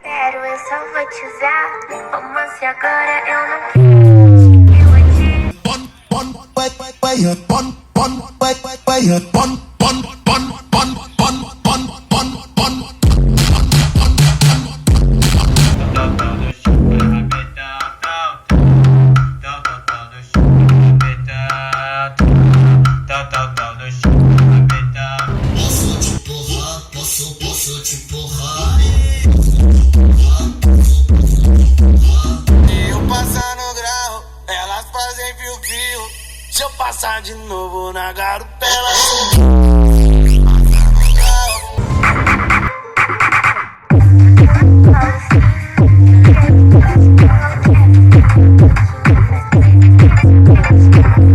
Quero, eu só vou te usar. Como se agora eu não quero. Eu vou te... Posso te empurrar. Se eu passar no grau, elas fazem fio-fio. Se eu passar de novo na garupa, elas